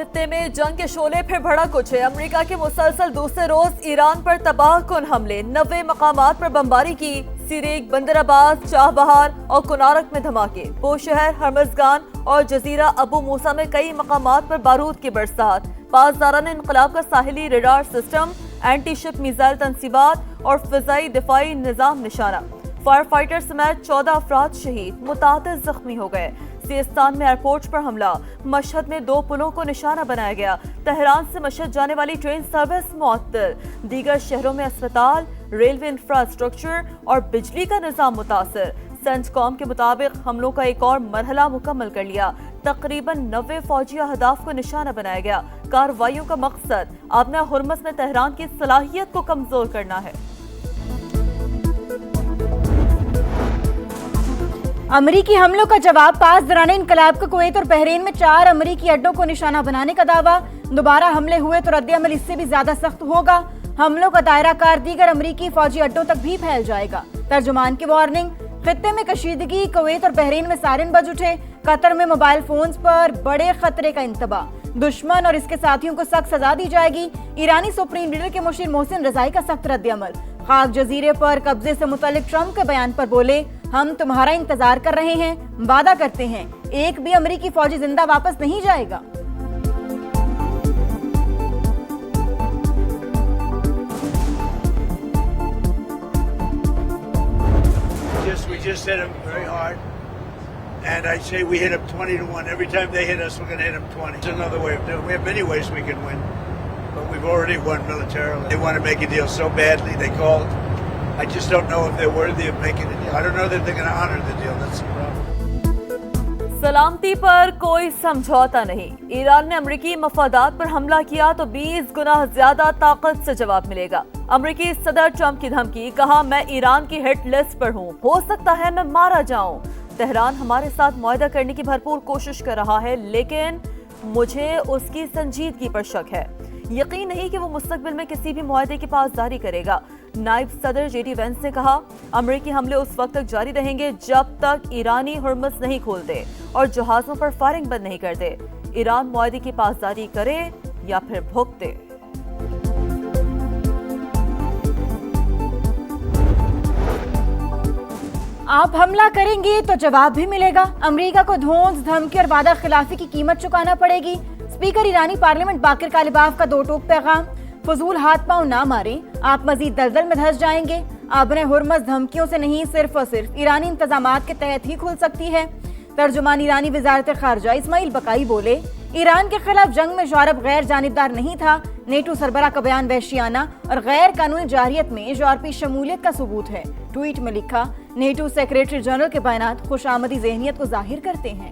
खित्ते में जंग के शोले फिर भड़क उठे। अमेरिका के मुसलसल दूसरे रोज ईरान पर तबाहकुन हमले, 90 मकामात पर बमबारी की। सिरेक, बंदराबाद, चाबहार और कुनारक में धमाके। पोशहर, हरमजगान और जजीरा अबू मूसा में कई मकामात पर बारूद की बरसात। पासदारान इनकलाब का साहिली radar system, anti ship missile तंसीबात और फिजाई दिफाई निजाम निशाना। फायर फाइटर समेत 14 अफराद शहीद, मुतादिद जख्मी हो गए। सिस्तान में एयरपोर्ट पर हमला, मशहद में 2 पुलों को निशाना बनाया गया। तेहरान से मशहद जाने वाली ट्रेन सर्विस मुअत्तल। दीगर शहरों में अस्पताल, रेलवे इंफ्रास्ट्रक्चर और बिजली का निजाम मुतासर। सेंटकॉम के मुताबिक हमलों का एक और मरहला मुकम्मल कर लिया। तकरीबन 90 फौजी अहदाफ को निशाना बनाया गया। कार्रवाइयों का मकसद आबना हुर्मस में तेहरान की सलाहियत को कमजोर करना है। अमरीकी हमलों का जवाब, पासदाराने इनकलाब का कुवैत और बहरीन में 4 अमरीकी अड्डों को निशाना बनाने का दावा। दोबारा हमले हुए तो रद्द-ए-अमल इससे भी ज्यादा सख्त होगा। हमलों का दायरा कार दीगर अमरीकी फौजी अड्डों तक भी फैल जाएगा। तर्जुमान की वार्निंग, खित्ते में कशीदगी, कुवैत और बहरीन में सायरन बज उठे। कतर में मोबाइल फोन्स पर बड़े खतरे का इंतबाह। दुश्मन और इसके साथियों को सख्त सजा दी जाएगी। ईरानी सुप्रीम लीडर के मुशीर मोहसिन रजाई का सख्त रद्द-ए-अमल। खाक जजीरे पर कब्जे से मुतालिक ट्रंप के बयान पर बोले, हम तुम्हारा इंतजार कर रहे हैं, वादा करते हैं एक भी अमरीकी फौजी जिंदा वापस नहीं जाएगा। We just hit them very hard, and I'd say we hit them 20 to 1. Every time they hit us, we're going to hit them 20. It's another way of doing it. We have many ways we can win, but we've already won militarily. They want to make a deal so badly, they called. I just don't know if they're worthy of making a deal. I don't know that they're going to honor the deal. That's the problem. सलामती पर कोई समझौता नहीं। Iran ने अमरीकी मफादात पर हमला किया तो 20 गुना ज्यादा ताकत से जवाब मिलेगा। अमरीकी सदर ट्रंप की धमकी, कहा मैं ईरान की हिट लिस्ट पर हूँ, हो सकता है मैं मारा जाऊं। तेहरान हमारे साथ मुआहदा करने की भरपूर कोशिश कर रहा है, लेकिन मुझे उसकी संजीदगी पर शक है। यकीन नहीं कि वो मुस्तकबिल में किसी भी मुआहदे की पासदारी करेगा। नायब सदर जेडी वेंस ने कहा, अमरीकी हमले उस वक्त तक जारी रहेंगे जब तक ईरानी हुर्मस नहीं खोलते और जहाजों पर फायरिंग बंद नहीं करते। ईरान मुआहदे की पासदारी करे या फिर भुगते। आप हमला करेंगे तो जवाब भी मिलेगा। अमेरिका को धौंस, धमकी और वादा खिलाफी की कीमत चुकाना पड़ेगी। स्पीकर ईरानी पार्लियामेंट बाकिर कालिबाफ का 2 टोक पैगाम, फजूल हाथ पांव ना मारें, आप मजीद दलदल में धंस जाएंगे। आबने हुर्मस धमकियों से नहीं, सिर्फ और सिर्फ ईरानी इंतजामात के तहत ही खुल सकती है। तर्जुमान ईरानी वजारत खारजा इस्माइल बकाई बोले, ईरान के खिलाफ जंग में यूरोप गैर जानिबदार नहीं था। नेटो सरबरा का बयान वहशियाना और गैर कानूनी जारियत में यूरोपीय शमूलियत का सबूत है। ट्वीट में लिखा, नेटो सेक्रेटरी जनरल के बयान खुशामदी ज़हनियत को जाहिर करते हैं।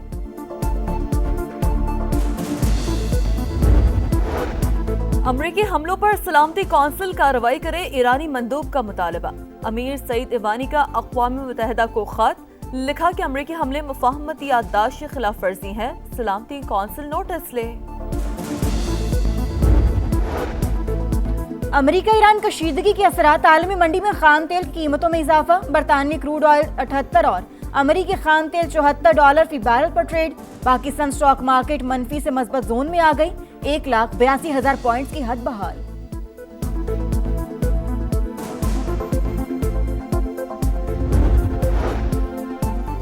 अमरीकी हमलों पर सलामती कौंसिल कार्रवाई करे, ईरानी मंदूब का मुतालबा। अमीर सईद इवानी का अक़वाम मुत्तहिदा को खत, लिखा कि अमरीकी हमले मुफाहमती याददाश्त की खिलाफ वर्जी है, सलामती कौंसिल नोटिस ले। अमेरिका ईरान कशीदगी के असरात, आलमी मंडी में खाम तेल की कीमतों में इजाफा। बरतानवी क्रूड ऑयल 78 और अमेरिकी खाम तेल $74 फी बैरल पर ट्रेड। पाकिस्तान स्टॉक मार्केट मनफी से मस्बत जोन में आ गई, 1,82,000 पॉइंट्स की हद बहाल।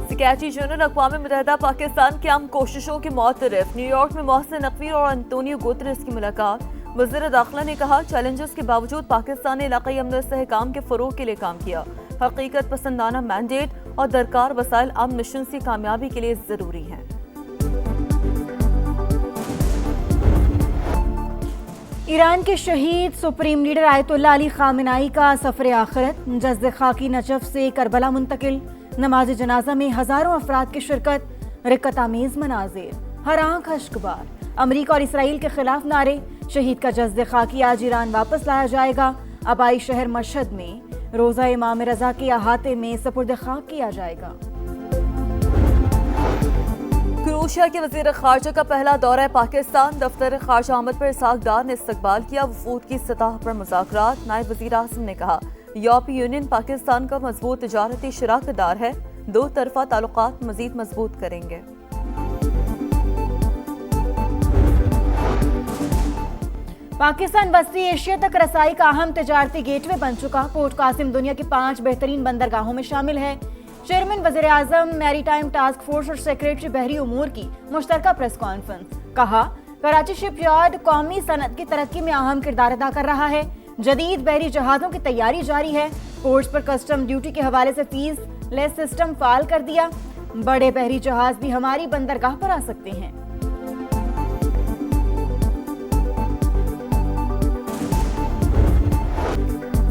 सिक्योरिटी जनरल अक़वाम मुत्तहिदा पाकिस्तान की आम कोशिशों के मुअतरफ। न्यूयॉर्क में मोहसिन नकवी और अंतोनियो गुतरेस की मुलाकात। वज़ीर दाखिला ने कहा, चैलेंजेस के बावजूद पाकिस्तान ने इलाक़ाई अमन और इस्तेहकाम के फ़रोग़ के लिए काम किया। हकीकत पसंदाना मैंडेट और दरकार वसाइल आम मिशन की कामयाबी के लिए ज़रूरी हैं। ईरान के शहीद supreme leader Ayatollah Ali Khamenei का सफ़र आखिरत। जज्द खाकी नजफ से करबला मुंतकिल। नमाज जनाजा में हजारों अफराद की शिरकत। रिक्कत आमेज मनाजिर, हर आंख अश्कबार। अमरीका और इसराइल के खिलाफ नारे। शहीद का जज्द खाकी आज ईरान वापस लाया जाएगा। आबाई शहर मशहद में रोजा इमाम रजा के अहाते में सपुर्द खाक किया जाएगा। क्रोएशिया के वज़ीर ख़ारजा का पहला दौरा पाकिस्तान। दफ्तर ख़ारजा आमद पर इसहाक डार ने इस्तकबाल किया। वफूद की सतह पर मुज़ाकरात। नायब वज़ीर आज़म ने कहा, यूरोपीय यूनियन पाकिस्तान का मजबूत तिजारती शराकतदार है, 2 तरफ़ा ताल्लुकात मज़ीद मजबूत करेंगे। पाकिस्तान वस्ती एशिया तक रसाई का अहम तिजारती गेटवे बन चुका। पोर्ट कासिम दुनिया की 5 बेहतरीन बंदरगाहों में शामिल है। चेयरमैन वज़ीर आज़म मैरीटाइम टास्क फोर्स और सेक्रेटरी बहरी उमूर की मुश्तरका प्रेस कॉन्फ्रेंस। कहा, कराची शिपयार्ड कौमी सनत की तरक्की में अहम किरदार अदा कर रहा है। जदीद बहरी जहाजों की तैयारी जारी है। पोर्ट्स पर कस्टम ड्यूटी के हवाले से फीस लेस सिस्टम फाल कर दिया। बड़े बहरी जहाज भी हमारी बंदरगाह पर आ सकते हैं।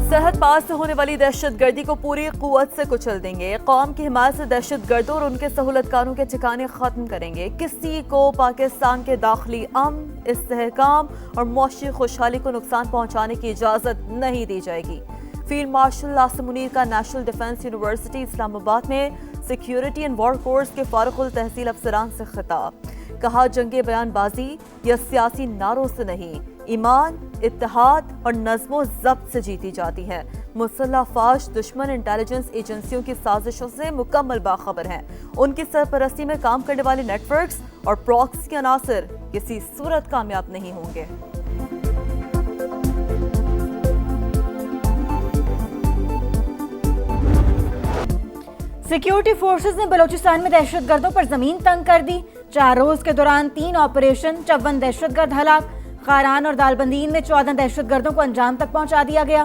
सरहद पार से होने वाली दहशतगर्दी को पूरी कुव्वत से कुचल देंगे। कौम की हिमायत से दहशतगर्दों और उनके सहूलतकारों के ठिकाने खत्म करेंगे। किसी को पाकिस्तान के दाखिली अमन, इस्तेहकाम और मौशी खुशहाली को नुकसान पहुंचाने की इजाजत नहीं दी जाएगी। फील्ड मार्शल आसिम मुनीर का नेशनल डिफेंस यूनिवर्सिटी इस्लामाबाद में सिक्योरिटी एंड वॉर कोर्स के फारुकुल तहसील अफसरान से खिताब। कहा, जंगे बयानबाजी या सियासी नारों से नहीं, ईमान, इत्तेहाद और नज़्मो ज़ब्त से जीती जाती है। मुसल्लह फाश दुश्मन इंटेलिजेंस एजेंसियों की साजिशों से मुकम्मल बाखबर हैं। उनकी सरपरस्ती में काम करने वाले नेटवर्क्स और प्रॉक्सी अनासर किसी सूरत कामयाब नहीं होंगे। सिक्योरिटी फोर्सेस ने बलूचिस्तान में दहशतगर्दों पर जमीन तंग कर दी। 4 रोज के दौरान 3 ऑपरेशन, 54 दहशतगर्द हलाक। खारान और दालबंदीन में 14 दहशतगर्दों को अंजाम तक पहुंचा दिया गया।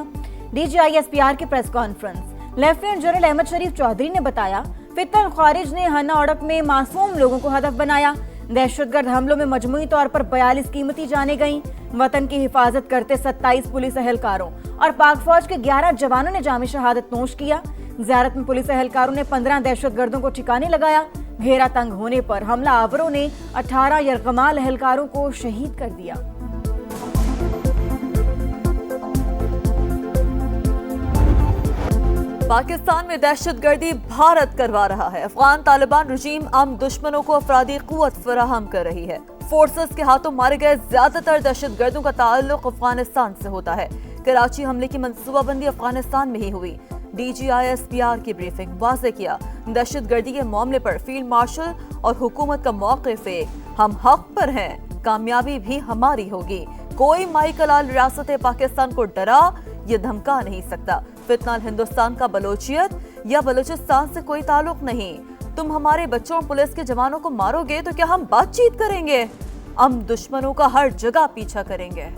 DGISPR की press conference. Lieutenant general Ahmed Sharif Chaudhry ने बताया, फितन खारिज ने हन्ना ओड़क में मासूम लोगों को हदफ बनाया। दहशतगर्द हमलों में मजमूई तौर पर 42 कीमती जानें गईं। वतन की हिफाजत करते 27 पुलिस एहलकारों और पाक फौज के 11 जवानों ने जाम शहादत नोश किया। ज़ियारत में पुलिस एहलकारों ने 15 दहशतगर्दों को ठिकाने लगाया। घेरा तंग होने पर हमला आवरों ने 18 यरगमाल एहलकारों को शहीद कर दिया। पाकिस्तान में दहशतगर्दी भारत करवा रहा है। अफगान तालिबान रजीम आम दुश्मनों को अफरादी कुव्वत फराहम कर रही है। फोर्सेस के हाथों मारे गए ज्यादातर दहशतगर्दों का ताल्लुक अफगानिस्तान से होता है। कराची हमले की मंसूबाबंदी अफगानिस्तान में ही हुई। DGISPR की ब्रीफिंग वाज़ेह किया, दहशतगर्दी के मामले पर फील्ड मार्शल और हुकूमत का मौक़िफ़ एक, हम हक पर हैं, कामयाबी भी हमारी होगी। कोई माई कलाल रियासत पाकिस्तान को डरा या धमका नहीं सकता। फितना हिंदुस्तान का बलोचियत या बलूचिस्तान से कोई ताल्लुक नहीं। तुम हमारे बच्चों और पुलिस के जवानों को मारोगे तो क्या हम बातचीत करेंगे? हम दुश्मनों का हर जगह पीछा करेंगे।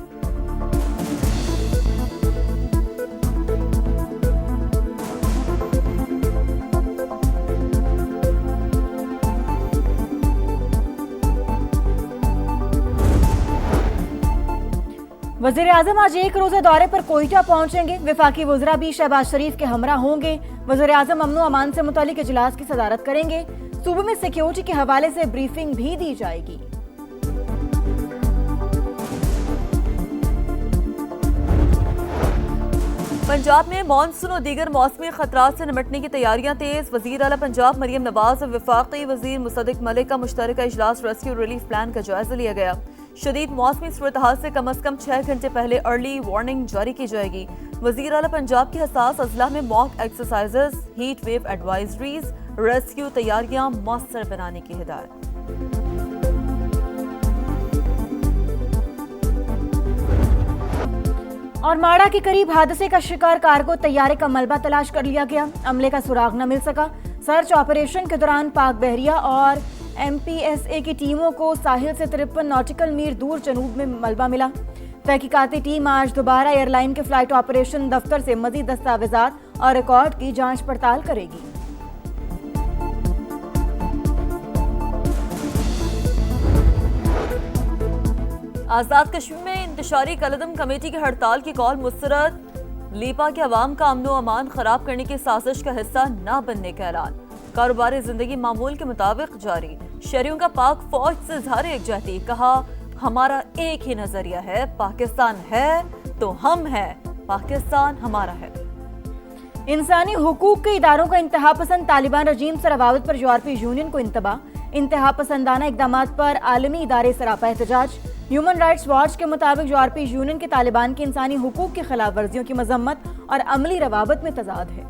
वज़ीर आज़म आज एक रोज़ा दौरे पर कोयटा पहुंचेंगे। वफाकी वज़रा भी शहबाज शरीफ के हमरा होंगे। वज़ीर आज़म अमन अमान से मुतालिक इजलास की सदारत करेंगे। सूबे में सिक्योरिटी के हवाले से ब्रीफिंग भी दी जाएगी। पंजाब में मानसून और दीगर मौसमी खतरात से निपटने की तैयारियां तेज। वज़ीर आला पंजाब मरियम नवाज और वफाकी वज़ीर मुसद्दिक मलिक का मुश्तरका इजलास रेस्क्यू रिलीफ प्लान का जायजा लिया गया। शदीद मौसमी सूरत हाल से कम से कम 6 घंटे पहले अर्ली वार्निंग जारी की जाएगी। वज़ीर आला पंजाब के हसास अजला में mock exercises, heat wave advisories, rescue तैयारियां मौसर बनाने की हिदायत। और माड़ा के करीब हादसे का शिकार कार्गो तैयारे का मलबा तलाश कर लिया गया। अमले का सुराग न मिल सका। सर्च ऑपरेशन के दौरान पाक बहरिया और MPSA की टीमों को साहिल से 53 नॉटिकल मील दूर जनूब में मलबा मिला। तहकीकाती टीम आज दोबारा एयरलाइन के फ्लाइट ऑपरेशन दफ्तर से मजीद दस्तावेजात और रिकॉर्ड की जांच पड़ताल करेगी। आजाद कश्मीर में इंतशारी कलदम कमेटी की हड़ताल की कॉल मुस्तरद। लीपा के अवाम का अमनो अमान खराब करने की साजिश का हिस्सा न बनने का ऐलान। कारोबारी जिंदगी मामूल के मुताबिक जारी। शहरियों का पाक फौज से इज़हार यकजहती। कहा, हमारा एक ही नजरिया है, पाकिस्तान है तो हम हैं, पाकिस्तान हमारा है। इंसानी हुकूक के इदारों का इंतहा पसंद तालिबान रजीम से रवावत पर यूरोपीय यूनियन को इंतबा। इंतहा पसंदाना इकदाम पर आलमी इदारे सरापा एहतजाज। ह्यूमन राइट्स वॉच के मुताबिक यूरोपीय यूनियन के तालिबान की इंसानी हुकूक की खिलाफ वर्जियों की मजम्मत और अमली रवाबत में तजाद है।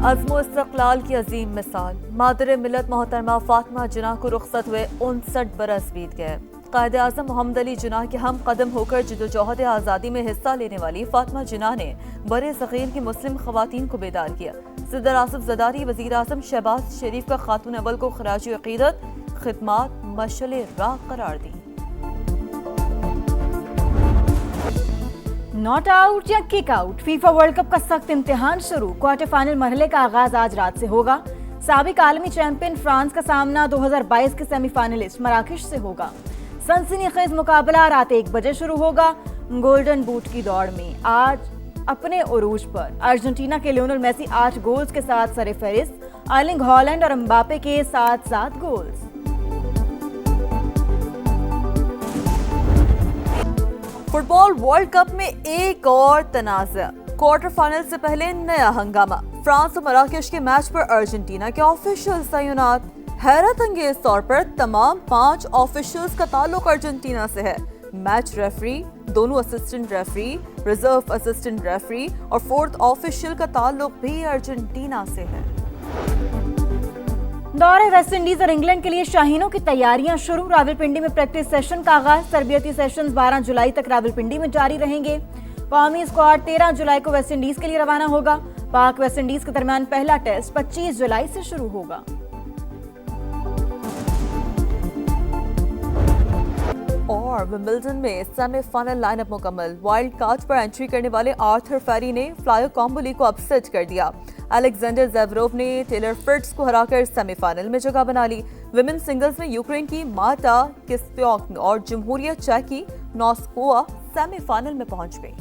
अज़्म इस्तक़लाल की अजीम मिसाल। मादर मिलत मोहतरमा फातिमा जिन्ना को रुखसत हुए 59 बरस बीत गए। कायदे आज़म मोहम्मद अली जिन्ना के हम कदम होकर जदोजहद आज़ादी में हिस्सा लेने वाली फातिमा जिन्ना ने बड़े सग़ीर की मुस्लिम ख़वातीन को बेदार किया। सदर आसिफ ज़रदारी वज़ीर आज़म शहबाज शरीफ का खातून अव्वल को खराज अक़ीदत खिदमात मशअल राह करार दी। नॉट आउट या kick out, FIFA world cup का सख्त इम्तिहान शुरू। क्वार्टर फाइनल मरहले का आगाज आज रात से होगा। साबिक आलमी चैंपियन फ्रांस का सामना 2022 के सेमीफाइनलिस्ट मराकश से होगा। सनसनीखेज मुकाबला रात 1 बजे शुरू होगा। गोल्डन बूट की दौड़ में आज अपने उरूज पर अर्जेंटीना के लियोनेल मेसी 8 गोल्स के साथ सरफहरिस्त, अर्लिंग हॉलैंड और एम्बापे के 7 गोल्स। फुटबॉल वर्ल्ड कप में एक और तनाज़ा। क्वार्टर फाइनल से पहले नया हंगामा। फ्रांस और मराकश के मैच पर अर्जेंटीना के ऑफिशियल्स तैनात। हैरत अंगेज तौर पर तमाम 5 ऑफिशियल्स का ताल्लुक अर्जेंटीना से है। मैच रेफरी, दोनों assistant referee, reserve assistant referee और 4th ऑफिशियल का ताल्लुक भी अर्जेंटीना से है। दौरे वेस्टइंडीज और इंग्लैंड के लिए शाहीनों की तैयारियां शुरू। रावलपिंडी में प्रैक्टिस सेशन का आगाज। तरबियती सेशंस 12 जुलाई तक रावलपिंडी में जारी रहेंगे। कौमी स्क्वाड 13 जुलाई को वेस्टइंडीज के लिए रवाना होगा। पाक वेस्टइंडीज के दरमियान पहला टेस्ट 25 जुलाई से शुरू होगा। और विंबलडन में सेमीफाइनल लाइनअप मुकम्मल। वाइल्ड कार्ड पर एंट्री करने वाले आर्थर फेरी ने फ्लायो कॉम्बोली को अपसेट कर दिया। अलेक्जेंडर ज़ेवरोव ने टेलर फ्रिट्ज को हराकर सेमीफाइनल में जगह बना ली। विमेन सिंगल्स में यूक्रेन की मार्टा किस्प्योक और जमहूरियत चेक की नोस्कोवा सेमीफाइनल में पहुंच गई।